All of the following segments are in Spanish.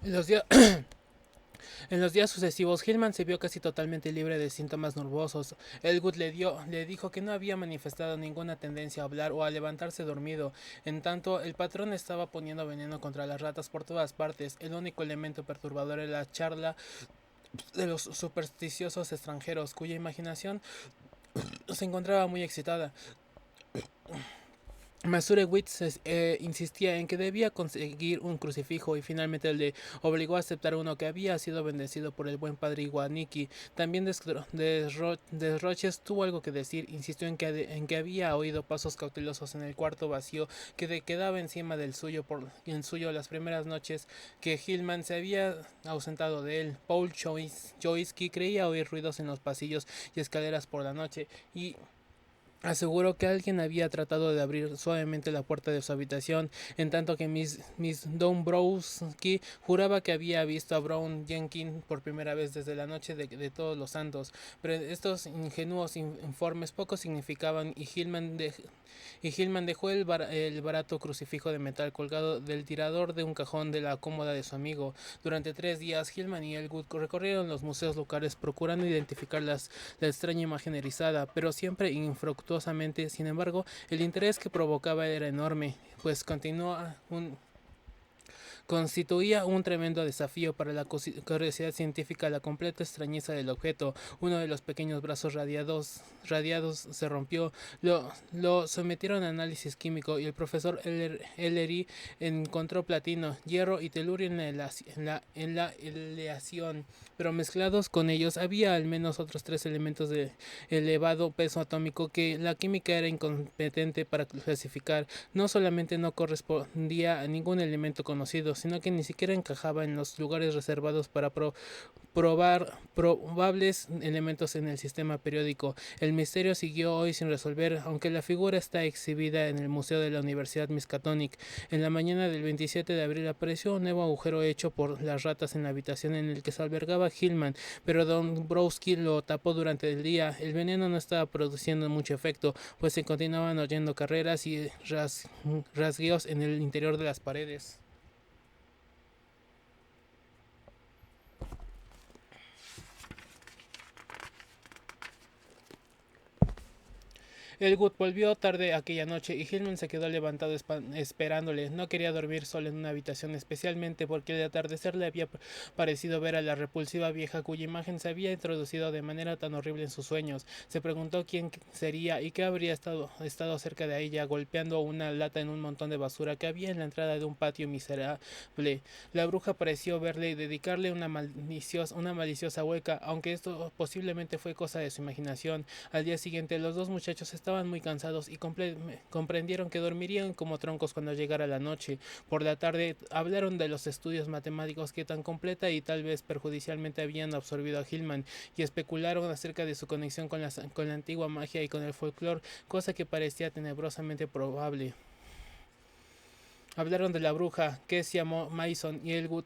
En los días En los días sucesivos, Hillman se vio casi totalmente libre de síntomas nerviosos. Elwood le dijo que no había manifestado ninguna tendencia a hablar o a levantarse dormido. En tanto, el patrón estaba poniendo veneno contra las ratas por todas partes. El único elemento perturbador era la charla de los supersticiosos extranjeros, cuya imaginación se encontraba muy excitada. Masurewitz insistía en que debía conseguir un crucifijo y finalmente le obligó a aceptar uno que había sido bendecido por el buen padre Iwaniki. También Desroches tuvo algo que decir, insistió en que había oído pasos cautelosos en el cuarto vacío que quedaba encima del suyo por el suyo las primeras noches que Hillman se había ausentado de él. Paul Choisky creía oír ruidos en los pasillos y escaleras por la noche y aseguró que alguien había tratado de abrir suavemente la puerta de su habitación, en tanto que Miss Dombrowski juraba que había visto a Brown Jenkins por primera vez desde la noche de Todos los Santos. Pero estos ingenuos informes poco significaban y Hillman dejó el barato crucifijo de metal colgado del tirador de un cajón de la cómoda de su amigo. Durante 3 días, Hillman y Elwood recorrieron los museos locales procurando identificar la extraña imagen erizada, pero siempre infructuosamente. Sin embargo, el interés que provocaba era enorme, pues constituía un tremendo desafío para la curiosidad científica. La completa extrañeza del objeto. Uno de los pequeños brazos radiados se rompió, lo sometieron a análisis químico y el profesor Ellery encontró platino, hierro y telurio en la aleación, pero mezclados con ellos había al menos otros 3 elementos de elevado peso atómico que la química era incompetente para clasificar. No solamente no correspondía a ningún elemento conocido, sino que ni siquiera encajaba en los lugares reservados para probar probables elementos en el sistema periódico. El misterio siguió hoy sin resolver, aunque la figura está exhibida en el Museo de la Universidad Miskatonic. En la mañana del 27 de abril apareció un nuevo agujero hecho por las ratas en la habitación en el que se albergaba Hillman, pero Don Browski lo tapó durante el día. El veneno no estaba produciendo mucho efecto, pues se continuaban oyendo carreras y rasgueos en el interior de las paredes. Elwood volvió tarde aquella noche y Hillman se quedó levantado esperándole. No quería dormir solo en una habitación, especialmente porque el atardecer le había parecido ver a la repulsiva vieja cuya imagen se había introducido de manera tan horrible en sus sueños. Se preguntó quién sería y qué habría estado cerca de ella, golpeando una lata en un montón de basura que había en la entrada de un patio miserable. La bruja pareció verle y dedicarle una maliciosa hueca, aunque esto posiblemente fue cosa de su imaginación. Al día siguiente, los dos muchachos estaban muy cansados y comprendieron que dormirían como troncos cuando llegara la noche. Por la tarde hablaron de los estudios matemáticos que tan completa y tal vez perjudicialmente habían absorbido a Hillman y especularon acerca de su conexión con la antigua magia y con el folclore, cosa que parecía tenebrosamente probable. Hablaron de la bruja, que se llamó Mason, y Elwood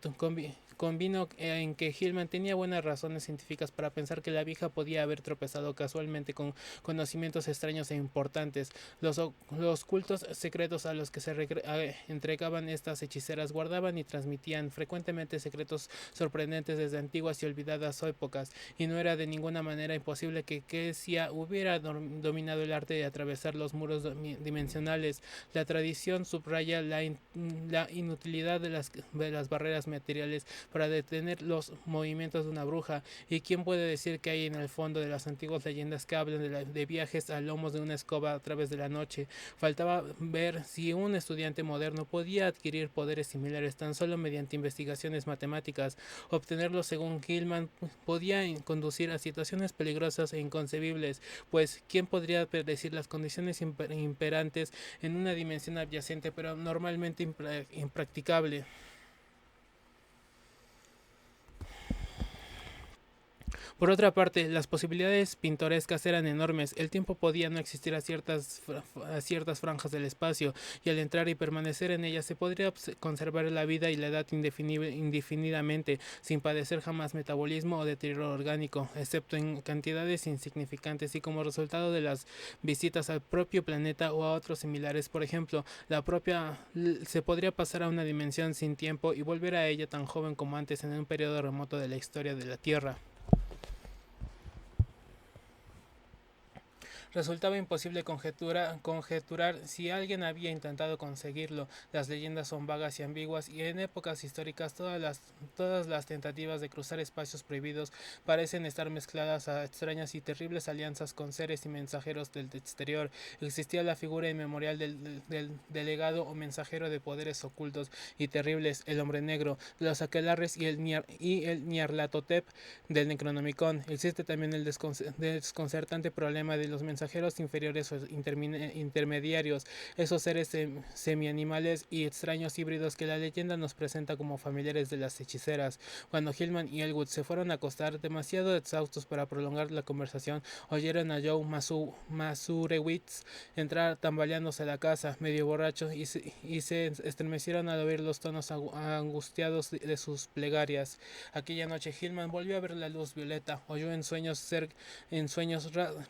convino en que Hillman tenía buenas razones científicas para pensar que la vieja podía haber tropezado casualmente con conocimientos extraños e importantes. Los cultos secretos a los que se entregaban estas hechiceras guardaban y transmitían frecuentemente secretos sorprendentes desde antiguas y olvidadas épocas, y no era de ninguna manera imposible que Kesia hubiera dominado el arte de atravesar los muros dimensionales. La tradición subraya la inutilidad de las barreras materiales para detener los movimientos de una bruja. ¿Y quién puede decir que hay en el fondo de las antiguas leyendas que hablan de viajes a lomos de una escoba a través de la noche? Faltaba ver si un estudiante moderno podía adquirir poderes similares tan solo mediante investigaciones matemáticas. Obtenerlos, según Hillman, podía conducir a situaciones peligrosas e inconcebibles, pues ¿quién podría predecir las condiciones imperantes en una dimensión adyacente pero normalmente impracticable? Por otra parte, las posibilidades pintorescas eran enormes. El tiempo podía no existir a ciertas franjas del espacio, y al entrar y permanecer en ellas se podría conservar la vida y la edad indefinidamente, sin padecer jamás metabolismo o deterioro orgánico, excepto en cantidades insignificantes y como resultado de las visitas al propio planeta o a otros similares. Por ejemplo, se podría pasar a una dimensión sin tiempo y volver a ella tan joven como antes en un periodo remoto de la historia de la Tierra. Resultaba imposible conjeturar si alguien había intentado conseguirlo. Las leyendas son vagas y ambiguas, y en épocas históricas todas las tentativas de cruzar espacios prohibidos parecen estar mezcladas a extrañas y terribles alianzas con seres y mensajeros del exterior. Existía la figura inmemorial del delegado o mensajero de poderes ocultos y terribles, el hombre negro, los aquelarres y el Nyarlathotep del Necronomicon. Existe también el desconcertante problema de los mensajeros inferiores o intermediarios, esos seres semianimales y extraños híbridos que la leyenda nos presenta como familiares de las hechiceras. Cuando Hillman y Elwood se fueron a acostar, demasiado exhaustos para prolongar la conversación, oyeron a Joe Masurewicz entrar tambaleándose a la casa, medio borracho, y se estremecieron al oír los tonos angustiados de sus plegarias. Aquella noche Hillman volvió a ver la luz violeta, oyó en sueños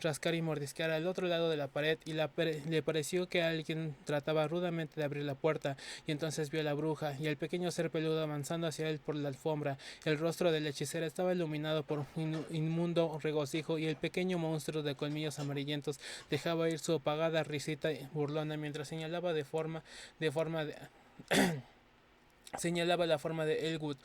rascar y mordisquear al otro lado de la pared, y le pareció que alguien trataba rudamente de abrir la puerta, y entonces vio a la bruja y al pequeño ser peludo avanzando hacia él por la alfombra. El rostro de la hechicera estaba iluminado por un inmundo regocijo, y el pequeño monstruo de colmillos amarillentos dejaba ir su apagada risita burlona mientras de forma de señalaba la forma de Elwood,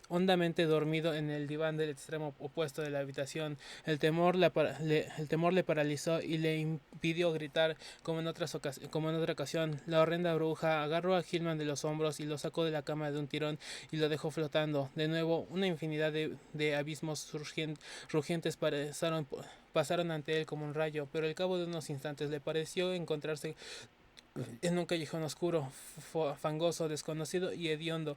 hondamente dormido en el diván del extremo opuesto de la habitación. El temor le paralizó y le impidió gritar como en otra ocasión. La horrenda bruja agarró a Hillman de los hombros y lo sacó de la cama de un tirón y lo dejó flotando. De nuevo, una infinidad de abismos rugientes pasaron ante él como un rayo, pero al cabo de unos instantes le pareció encontrarse en un callejón oscuro, fangoso, desconocido y hediondo.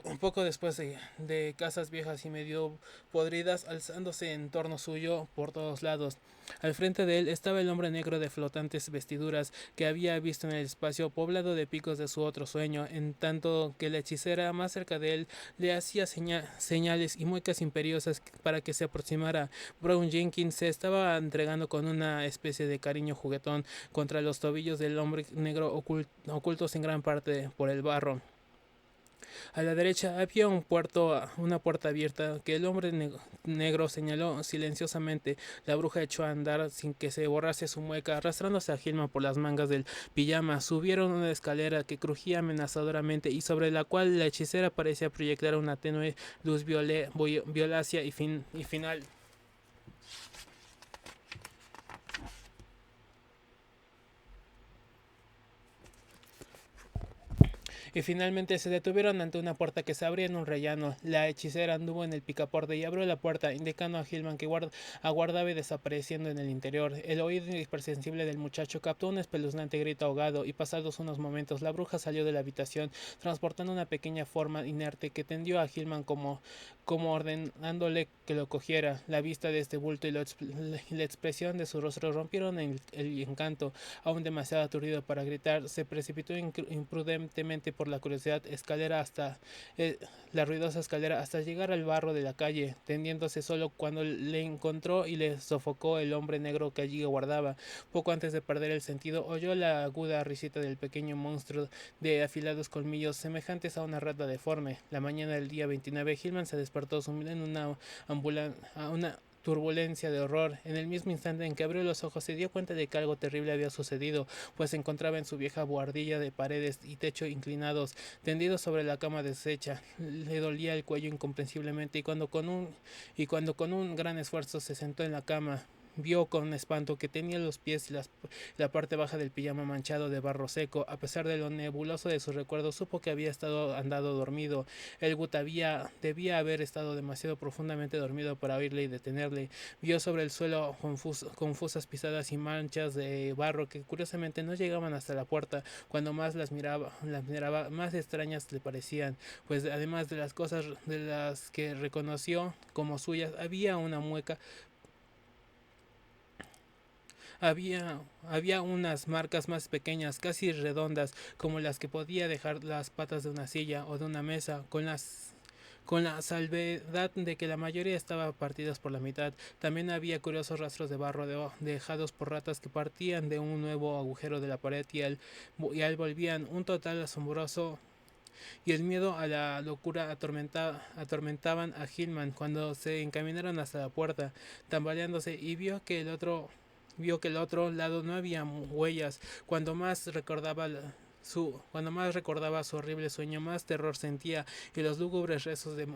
Un poco después de casas viejas y medio podridas alzándose en torno suyo por todos lados. Al frente de él estaba el hombre negro de flotantes vestiduras que había visto en el espacio poblado de picos de su otro sueño, en tanto que la hechicera más cerca de él le hacía señales y muecas imperiosas para que se aproximara. Brown Jenkins se estaba entregando con una especie de cariño juguetón contra los tobillos del hombre negro ocultos en gran parte por el barro. A la derecha había una puerta abierta que el hombre negro señaló silenciosamente. La bruja echó a andar sin que se borrase su mueca, arrastrándose a Gilman por las mangas del pijama. Subieron una escalera que crujía amenazadoramente y sobre la cual la hechicera parecía proyectar una tenue luz violácea y final. Y finalmente se detuvieron ante una puerta que se abría en un rellano. La hechicera anduvo en el picaporte y abrió la puerta, indicando a Hillman que aguardaba y desapareciendo en el interior. El oído hipersensible del muchacho captó un espeluznante grito ahogado, y pasados unos momentos la bruja salió de la habitación, transportando una pequeña forma inerte que tendió a Hillman como ordenándole que lo cogiera. La vista de este bulto y la expresión de su rostro rompieron el encanto. Aún demasiado aturdido para gritar, se precipitó imprudentemente por la ruidosa escalera hasta llegar al barro de la calle, tendiéndose solo cuando le encontró y le sofocó el hombre negro que allí guardaba. Poco antes de perder el sentido, oyó la aguda risita del pequeño monstruo de afilados colmillos semejantes a una rata deforme. La mañana del día 29, Hillman se despertó sumido en una turbulencia de horror. En el mismo instante en que abrió los ojos se dio cuenta de que algo terrible había sucedido, pues se encontraba en su vieja buhardilla de paredes y techo inclinados, tendido sobre la cama deshecha. Le dolía el cuello incomprensiblemente, y cuando con un gran esfuerzo se sentó en la cama, vio con espanto que tenía los pies y la parte baja del pijama manchado de barro seco. A pesar de lo nebuloso de sus recuerdos, supo que había andado dormido. Elwood debía haber estado demasiado profundamente dormido para oírle y detenerle. Vio sobre el suelo confusas pisadas y manchas de barro que curiosamente no llegaban hasta la puerta. Cuando más las miraba, más extrañas le parecían, pues además de las cosas de las que reconoció como suyas, había unas marcas más pequeñas, casi redondas, como las que podía dejar las patas de una silla o de una mesa, con la salvedad de que la mayoría estaba partidas por la mitad. También había curiosos rastros de barro dejados por ratas que partían de un nuevo agujero de la pared y al volvían un total asombroso, y el miedo a la locura atormentaban a Hillman cuando se encaminaron hasta la puerta, tambaleándose, y vio que el otro lado no había huellas. Cuando más recordaba su horrible sueño, más terror sentía, y los lúgubres rezos de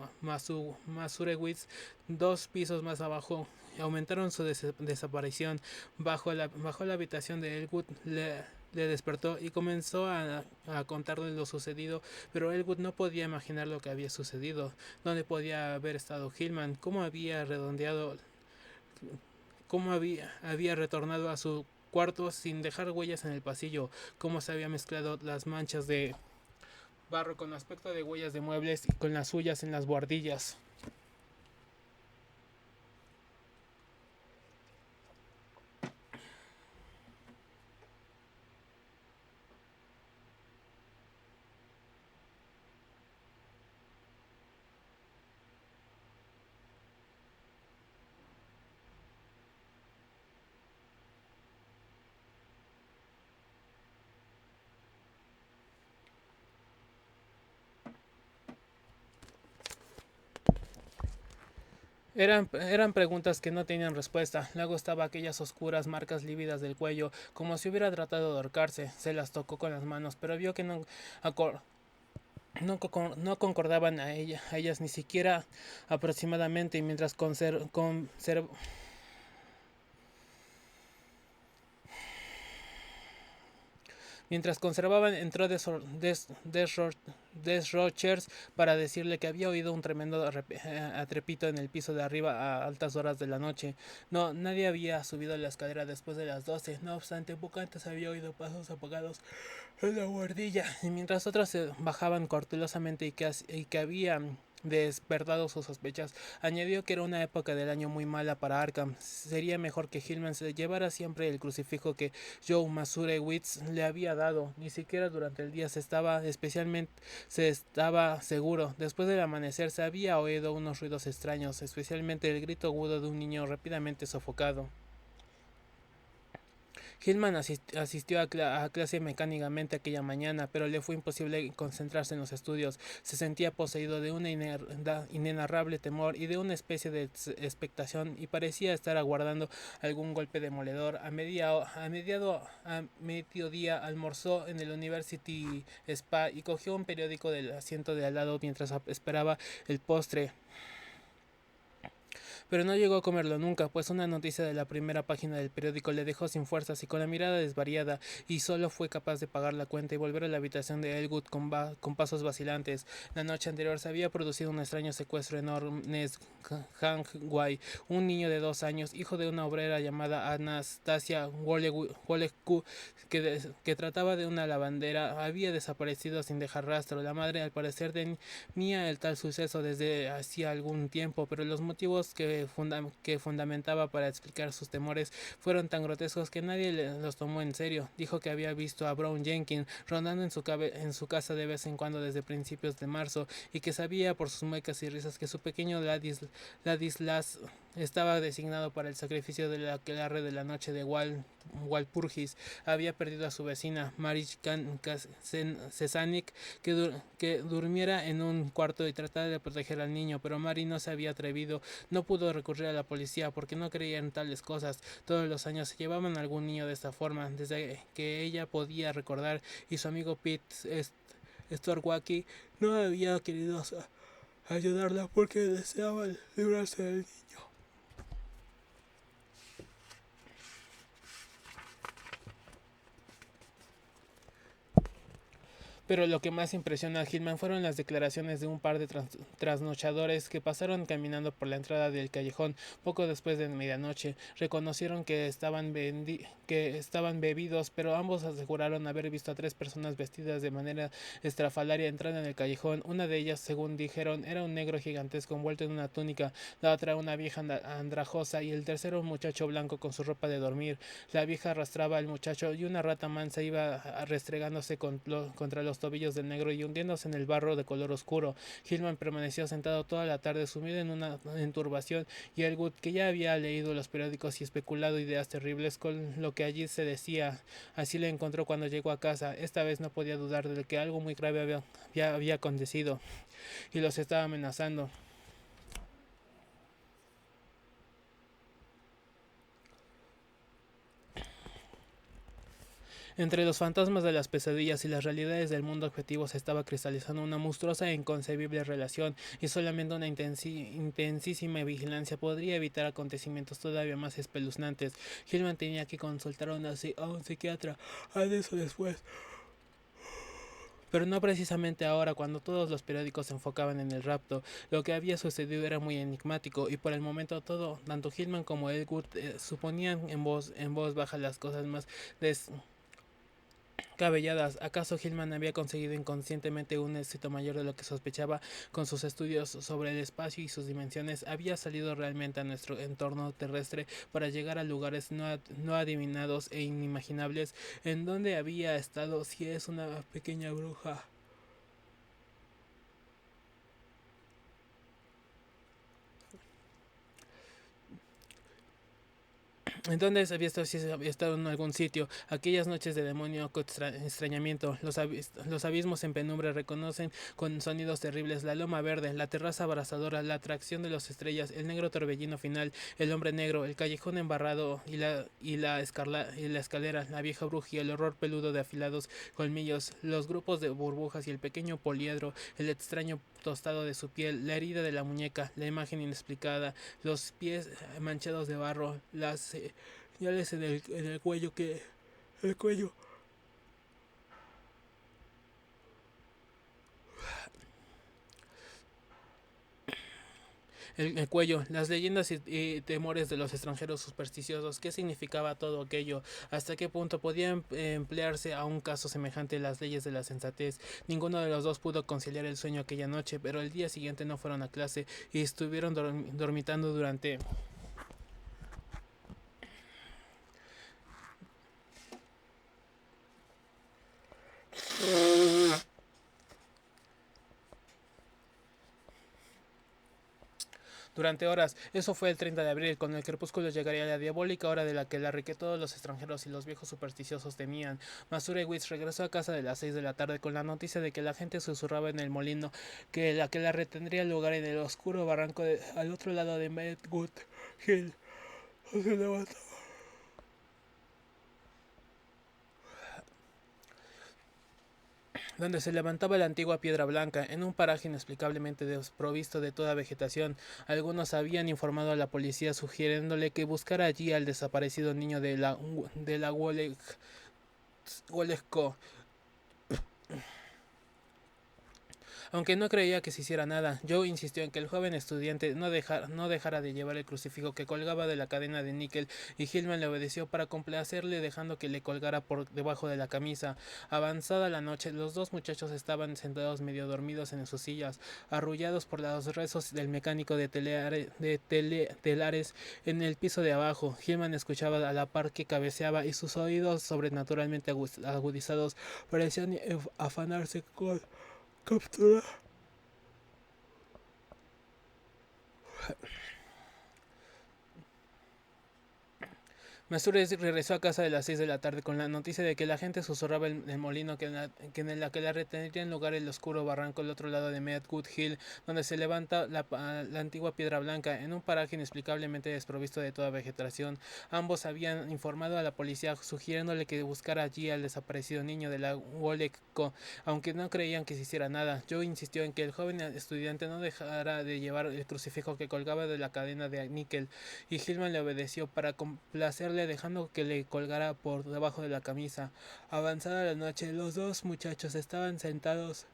Masurewitz, 2 pisos más abajo, aumentaron su desaparición. Bajo la habitación de Elwood le despertó y comenzó a contarle lo sucedido, pero Elwood no podía imaginar lo que había sucedido. ¿Dónde podía haber estado Hillman? ¿Cómo había retornado a su cuarto sin dejar huellas en el pasillo? ¿Cómo se había mezclado las manchas de barro con aspecto de huellas de muebles y con las suyas en las buhardillas? Eran preguntas que no tenían respuesta. Luego estaba aquellas oscuras marcas lívidas del cuello, como si hubiera tratado de ahorcarse. Se las tocó con las manos, pero vio que no concordaban a ellas ni siquiera aproximadamente, y mientras conservaban, entró Des Rochers para decirle que había oído un tremendo atrepito en el piso de arriba a altas horas de la noche. No, nadie había subido la escalera después de las 12. No obstante, poco antes había oído pasos apagados en la guardilla, y mientras otros se bajaban cautelosamente y que habían despertado sus sospechas. Añadió que era una época del año muy mala para Arkham. Sería mejor que Hillman se llevara siempre el crucifijo que Joe Masurewitz le había dado. Ni siquiera durante el día se estaba seguro. Después del amanecer se había oído unos ruidos extraños, especialmente el grito agudo de un niño rápidamente sofocado. Hillman asistió a clase mecánicamente aquella mañana, pero le fue imposible concentrarse en los estudios. Se sentía poseído de un inenarrable temor y de una especie de expectación, y parecía estar aguardando algún golpe demoledor. A mediodía almorzó en el University Spa y cogió un periódico del asiento de al lado mientras esperaba el postre. Pero no llegó a comerlo nunca, pues una noticia de la primera página del periódico le dejó sin fuerzas y con la mirada desvariada, y solo fue capaz de pagar la cuenta y volver a la habitación de Elwood con pasos vacilantes. La noche anterior se había producido un extraño secuestro en Ernest Hangway, un niño de 2 años, hijo de una obrera llamada Anastasia Woleku, que trataba de una lavandera. Había desaparecido sin dejar rastro. La madre, al parecer, temía el tal suceso desde hacía algún tiempo, pero los motivos que fundamentaba para explicar sus temores fueron tan grotescos que nadie los tomó en serio. Dijo que había visto a Brown Jenkins rondando en su casa de vez en cuando desde principios de marzo, y que sabía por sus muecas y risas que su pequeño Ladislas estaba designado para el sacrificio del aquelarre de la noche de Walpurgis. Había perdido a su vecina, Marich Cesanik, que durmiera en un cuarto y tratara de proteger al niño, pero Mary no se había atrevido. No pudo recurrir a la policía porque no creía en tales cosas. Todos los años se llevaban a algún niño de esta forma, desde que ella podía recordar, y su amigo Pete Storwaki no había querido ayudarla porque deseaba librarse del niño. Pero lo que más impresionó a Hillman fueron las declaraciones de un par de trasnochadores que pasaron caminando por la entrada del callejón poco después de medianoche. Reconocieron que estaban bebidos, pero ambos aseguraron haber visto a tres personas vestidas de manera estrafalaria entrar en el callejón. Una de ellas, según dijeron, era un negro gigantesco envuelto en una túnica, la otra una vieja andrajosa y el tercero un muchacho blanco con su ropa de dormir. La vieja arrastraba al muchacho y una rata mansa iba restregándose contra los tobillos del negro y hundiéndose en el barro de color oscuro. Hillman permaneció sentado toda la tarde sumido en una turbación y Elwood, que ya había leído los periódicos y especulado ideas terribles con lo que allí se decía, así le encontró cuando llegó a casa. Esta vez no podía dudar de que algo muy grave había acontecido y los estaba amenazando. Entre los fantasmas de las pesadillas y las realidades del mundo objetivo se estaba cristalizando una monstruosa e inconcebible relación, y solamente una intensísima vigilancia podría evitar acontecimientos todavía más espeluznantes. Hillman tenía que consultar a un psiquiatra antes o después. Pero no precisamente ahora, cuando todos los periódicos se enfocaban en el rapto. Lo que había sucedido era muy enigmático, y por el momento tanto Hillman como Elwood, suponían en voz baja las cosas más cabelladas. ¿Acaso Hillman había conseguido inconscientemente un éxito mayor de lo que sospechaba con sus estudios sobre el espacio y sus dimensiones? ¿Había salido realmente a nuestro entorno terrestre para llegar a lugares no adivinados e inimaginables? ¿En dónde había estado si es una pequeña bruja? Entonces había estado, si había estado en algún sitio. Aquellas noches de demoníaco extrañamiento, los abismos en penumbra reconocen con sonidos terribles, la loma verde, la terraza abrasadora, la atracción de las estrellas, el negro torbellino final, el hombre negro, el callejón embarrado y la escalera, la vieja bruja, el horror peludo de afilados colmillos, los grupos de burbujas y el pequeño poliedro, el extraño tostado de su piel, la herida de la muñeca, la imagen inexplicada, los pies manchados de barro, las señales en el cuello el cuello el cuello, las leyendas y temores de los extranjeros supersticiosos. ¿Qué significaba todo aquello? ¿Hasta qué punto podían emplearse a un caso semejante las leyes de la sensatez? Ninguno de los dos pudo conciliar el sueño aquella noche, pero el día siguiente no fueron a clase y estuvieron dormitando durante horas. Eso fue el 30 de abril. Con el crepúsculo llegaría la diabólica hora de la que todos los extranjeros y los viejos supersticiosos temían. Masurewitz regresó a casa de las 6 de la tarde con la noticia de que la gente susurraba en el molino que la retendría lugar en el oscuro barranco al otro lado de Medwood Hill. Se levantó donde se levantaba la antigua piedra blanca, en un paraje inexplicablemente desprovisto de toda vegetación. Algunos habían informado a la policía sugiriéndole que buscara allí al desaparecido niño de la Wolesco. Aunque no creía que se hiciera nada, Joe insistió en que el joven estudiante no dejara de llevar el crucifijo que colgaba de la cadena de níquel, y Hillman le obedeció para complacerle dejando que le colgara por debajo de la camisa. Avanzada la noche, los dos muchachos estaban sentados medio dormidos en sus sillas, arrullados por los rezos del mecánico de telares en el piso de abajo. Hillman escuchaba a la par que cabeceaba y sus oídos sobrenaturalmente agudizados parecían afanarse con captura. Mastur regresó a casa de las 6 de la tarde con la noticia de que la gente susurraba en el molino en la que la retendría en lugar el oscuro barranco al otro lado de Medwood Hill, donde se levanta la antigua piedra blanca, en un paraje inexplicablemente desprovisto de toda vegetación. Ambos habían informado a la policía sugiriéndole que buscara allí al desaparecido niño de la Wolesco, aunque no creían que se hiciera nada. Joe insistió en que el joven estudiante no dejara de llevar el crucifijo que colgaba de la cadena de níquel, y Hillman le obedeció para complacerle sale dejando que le colgara por debajo de la camisa. Avanzada la noche, los dos muchachos estaban sentados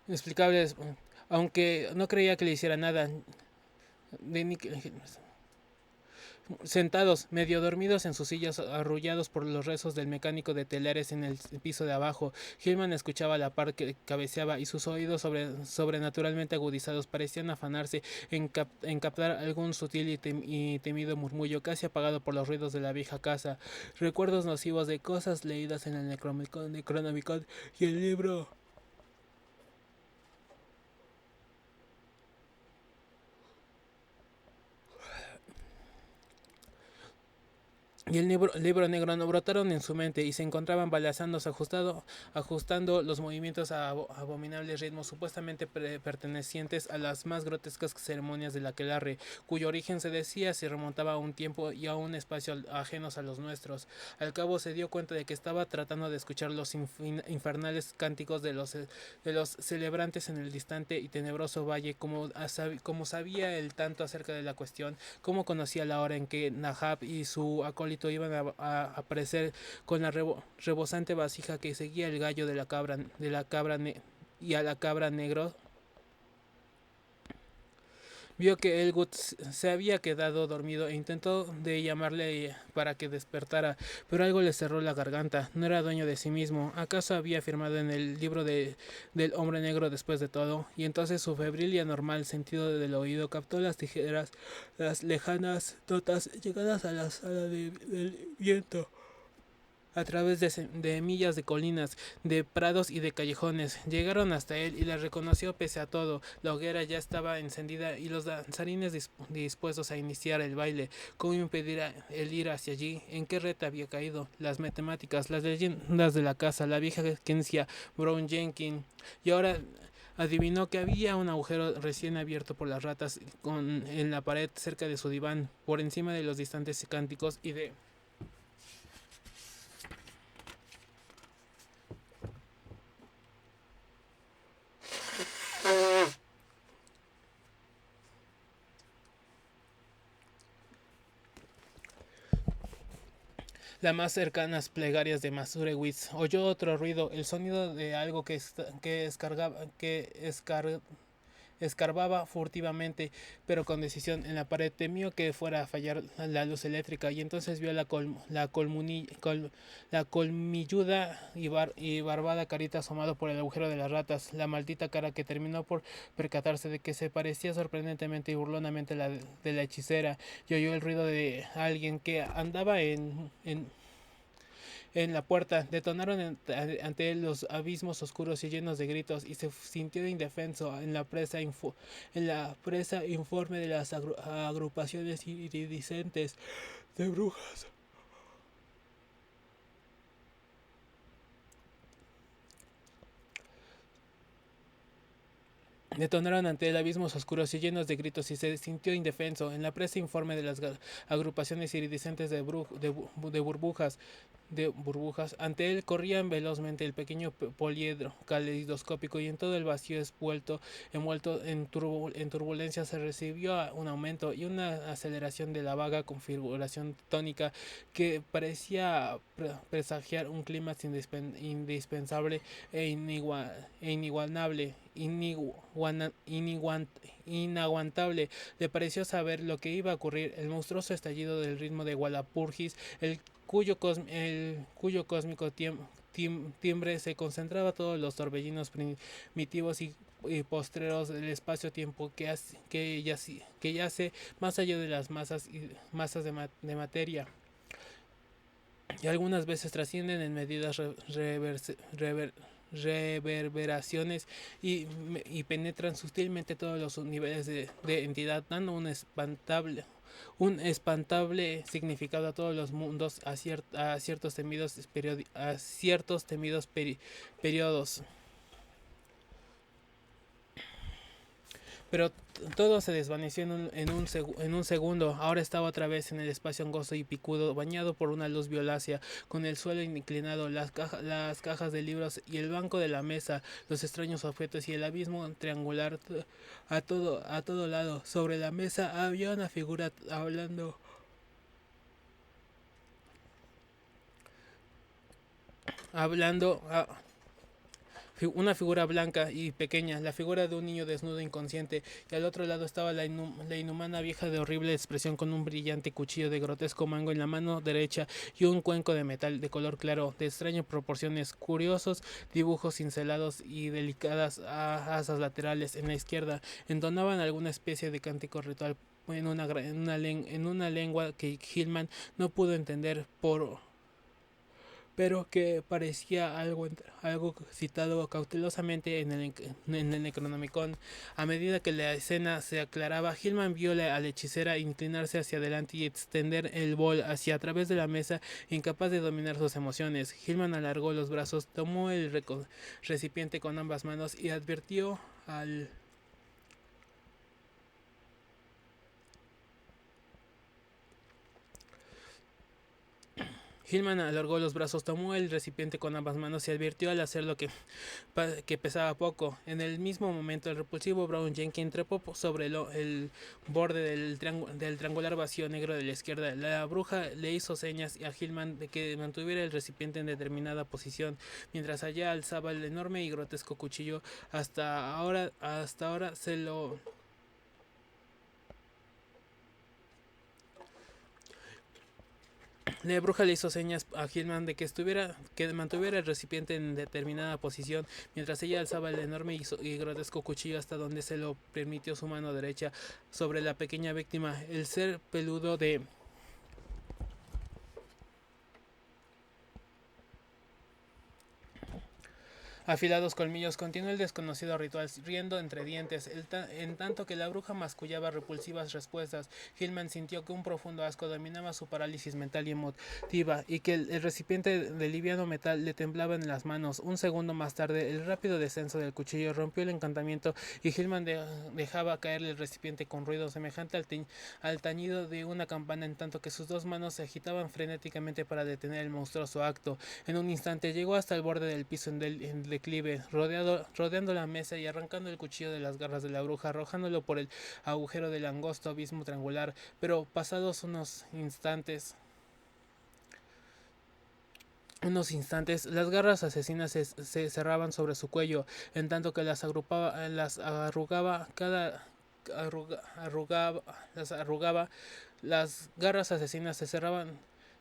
inexplicables, aunque no creía que le hiciera nada. De Sentados, medio dormidos en sus sillas, arrullados por los rezos del mecánico de telares en el piso de abajo, Hillman escuchaba a la par que cabeceaba y sus oídos sobrenaturalmente agudizados parecían afanarse en captar algún sutil y temido murmullo casi apagado por los ruidos de la vieja casa, recuerdos nocivos de cosas leídas en el Necronomicon y el libro. Y el libro negro no brotaron en su mente y se encontraban balanzándose ajustando los movimientos a abominables ritmos supuestamente pertenecientes a las más grotescas ceremonias del aquelarre, cuyo origen se decía se remontaba a un tiempo y a un espacio ajenos a los nuestros. Al cabo se dio cuenta de que estaba tratando de escuchar los infernales cánticos de los celebrantes en el distante y tenebroso valle, como sabía el tanto acerca de la cuestión, como conocía la hora en que Nahab y su acólito iban a aparecer con la rebosante vasija que seguía el gallo y a la cabra negro. Vio que Elwood se había quedado dormido e intentó de llamarle para que despertara, pero algo le cerró la garganta. No era dueño de sí mismo. ¿Acaso había firmado en el libro del hombre negro después de todo? Y entonces su febril y anormal sentido del oído captó las lejanas notas llegadas a la sala del viento a través de millas de colinas, de prados y de callejones. Llegaron hasta él y la reconoció pese a todo. La hoguera ya estaba encendida y los danzarines dispuestos a iniciar el baile. ¿Cómo impedir el ir hacia allí? ¿En qué red había caído? Las matemáticas, las leyendas de la casa, la vieja Kencia Brown Jenkins. Y ahora adivinó que había un agujero recién abierto por las ratas en la pared cerca de su diván, por encima de los distantes cánticos y de las más cercanas plegarias de Masurewitz. Oyó otro ruido, el sonido de algo que escarbaba furtivamente, pero con decisión en la pared. Temió que fuera a fallar la luz eléctrica y entonces vio la colmilluda y barbada carita asomado por el agujero de las ratas, la maldita cara que terminó por percatarse de que se parecía sorprendentemente y burlonamente de la hechicera, y oyó el ruido de alguien que andaba en la puerta. Detonaron ante él los abismos oscuros y llenos de gritos, y se sintió indefenso en la presa informe de las agrupaciones iridiscentes de brujas. Detonaron ante él abismos oscuros y llenos de gritos, y se sintió indefenso en la presa informe de las agrupaciones iridiscentes de burbujas. Ante él corrían velozmente el pequeño poliedro caleidoscópico, y en todo el vacío envuelto en turbulencia se recibió un aumento y una aceleración de la vaga configuración tónica que parecía presagiar un clímax indispensable inigualable, inaguantable. Le pareció saber lo que iba a ocurrir, el monstruoso estallido del ritmo de Walpurgis, cuyo cósmico timbre se concentraba todos los torbellinos primitivos y postreros del espacio-tiempo que yace más allá de las masas de materia, y algunas veces trascienden en medidas reverberaciones y penetran sutilmente todos los niveles de entidad, dando un espantable significado a todos los mundos, a ciertos periodos. Pero todo se desvaneció en un segundo. Ahora estaba otra vez en el espacio angosto y picudo, bañado por una luz violácea, con el suelo inclinado, las cajas de libros y el banco de la mesa, los extraños objetos y el abismo triangular a todo lado. Sobre la mesa había una figura hablando, una figura blanca y pequeña, la figura de un niño desnudo inconsciente, y al otro lado estaba la inhumana vieja de horrible expresión con un brillante cuchillo de grotesco mango en la mano derecha y un cuenco de metal de color claro, de extrañas proporciones, curiosos dibujos cincelados y delicadas asas laterales en la izquierda, entonaban alguna especie de cántico ritual en una lengua que Hillman no pudo entender pero que parecía algo citado cautelosamente en el Necronomicon. A medida que la escena se aclaraba, Hillman vio a la hechicera inclinarse hacia adelante y extender el bol hacia a través de la mesa, incapaz de dominar sus emociones. Hillman alargó los brazos, tomó el recipiente con ambas manos y advirtió al Hillman alargó los brazos, tomó el recipiente con ambas manos y advirtió al hacerlo que pesaba poco. En el mismo momento, el repulsivo Brown Jenkins trepó sobre el borde del triangular vacío negro de la izquierda. La bruja le hizo señas a Hillman de que mantuviera el recipiente en determinada posición, mientras allá alzaba el enorme y grotesco cuchillo. Hasta ahora se lo La bruja le hizo señas a Hillman de que mantuviera el recipiente en determinada posición, mientras ella alzaba el enorme y grotesco cuchillo hasta donde se lo permitió su mano derecha sobre la pequeña víctima. El ser peludo de afilados colmillos, continuó el desconocido ritual, riendo entre dientes, en tanto que la bruja mascullaba repulsivas respuestas. Hillman sintió que un profundo asco dominaba su parálisis mental y emotiva, y que el recipiente de liviano metal le temblaba en las manos. Un segundo más tarde, el rápido descenso del cuchillo rompió el encantamiento, y Hillman dejaba caer el recipiente con ruido semejante al tañido de una campana, en tanto que sus dos manos se agitaban frenéticamente para detener el monstruoso acto. En un instante llegó hasta el borde del piso en declive, rodeando la mesa y arrancando el cuchillo de las garras de la bruja, arrojándolo por el agujero del angosto abismo triangular. Pero pasados unos instantes, las garras asesinas se cerraban sobre su cuello, en tanto que las arrugaba las arrugaba. Las garras asesinas se cerraban,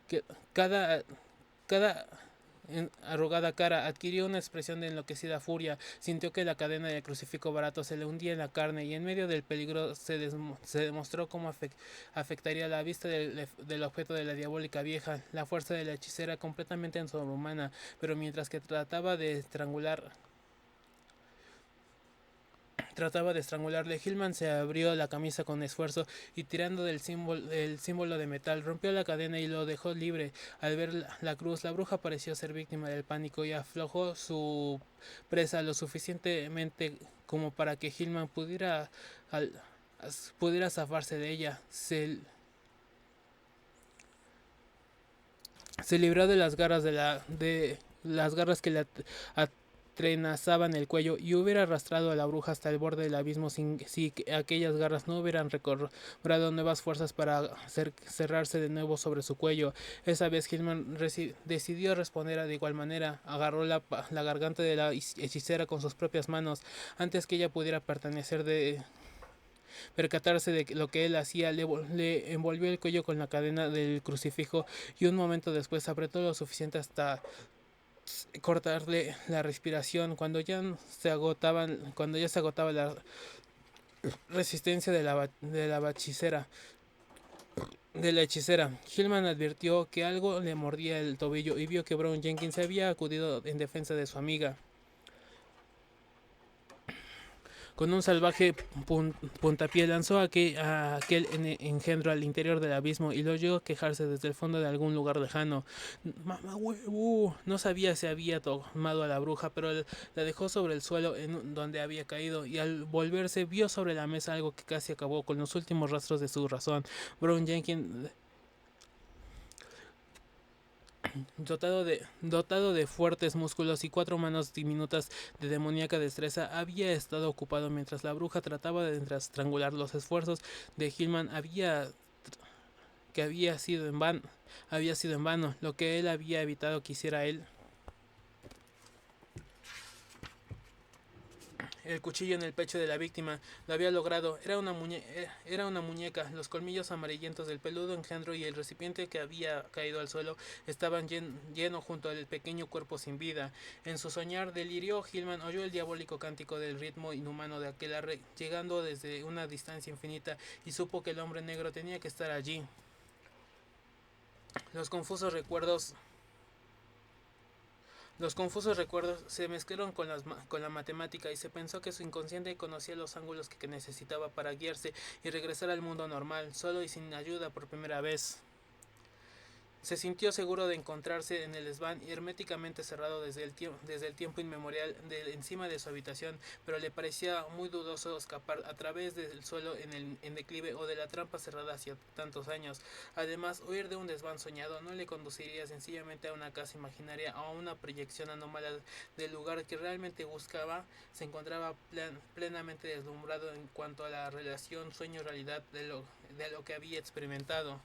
que cada arrugada cara adquirió una expresión de enloquecida furia. Sintió que la cadena del crucifijo barato se le hundía en la carne, y en medio del peligro se demostró cómo afectaría la vista del objeto de la diabólica vieja, la fuerza de la hechicera completamente sobrehumana. Pero mientras que trataba de estrangularle, Hillman se abrió la camisa con esfuerzo y, tirando el símbolo de metal, rompió la cadena y lo dejó libre. Al ver la cruz, la bruja pareció ser víctima del pánico y aflojó su presa lo suficientemente como para que Hillman pudiera zafarse de ella. Se libró de las garras que le atrenazaban el cuello, y hubiera arrastrado a la bruja hasta el borde del abismo si aquellas garras no hubieran recobrado nuevas fuerzas para cerrarse de nuevo sobre su cuello. Esa vez Hillman decidió responder de igual manera. Agarró la garganta de la hechicera con sus propias manos. Antes que ella pudiera percatarse de lo que él hacía, le envolvió el cuello con la cadena del crucifijo, y un momento después apretó lo suficiente hasta cortarle la respiración. Cuando ya se agotaba la resistencia de la hechicera, Hillman advirtió que algo le mordía el tobillo y vio que Brown Jenkins había acudido en defensa de su amiga. Con un salvaje puntapié lanzó a aquel engendro al interior del abismo y lo oyó quejarse desde el fondo de algún lugar lejano. Mamá huevo. No sabía si había tomado a la bruja, pero la dejó sobre el suelo en donde había caído, y al volverse vio sobre la mesa algo que casi acabó con los últimos rastros de su razón. Brown Jenkins, dotado de fuertes músculos y 4 manos diminutas de demoníaca destreza, había estado ocupado mientras la bruja trataba de estrangular. Los esfuerzos de Hillman que había sido en vano. Lo que él había evitado que hiciera él. El cuchillo en el pecho de la víctima lo había logrado. Era una muñeca. Los colmillos amarillentos del peludo engendro y el recipiente que había caído al suelo estaban lleno junto al pequeño cuerpo sin vida. En su soñar delirio, Hillman oyó el diabólico cántico del ritmo inhumano de aquel llegando desde una distancia infinita, y supo que el hombre negro tenía que estar allí. Los confusos recuerdos Los confusos recuerdos se mezclaron con la matemática, y se pensó que su inconsciente conocía los ángulos que necesitaba para guiarse y regresar al mundo normal, solo y sin ayuda por primera vez. Se sintió seguro de encontrarse en el desván herméticamente cerrado desde el tiempo inmemorial encima de su habitación, pero le parecía muy dudoso escapar a través del suelo en declive o de la trampa cerrada hacia tantos años. Además, huir de un desván soñado no le conduciría sencillamente a una casa imaginaria o a una proyección anómala del lugar que realmente buscaba. Se encontraba plenamente deslumbrado en cuanto a la relación sueño-realidad de lo que había experimentado.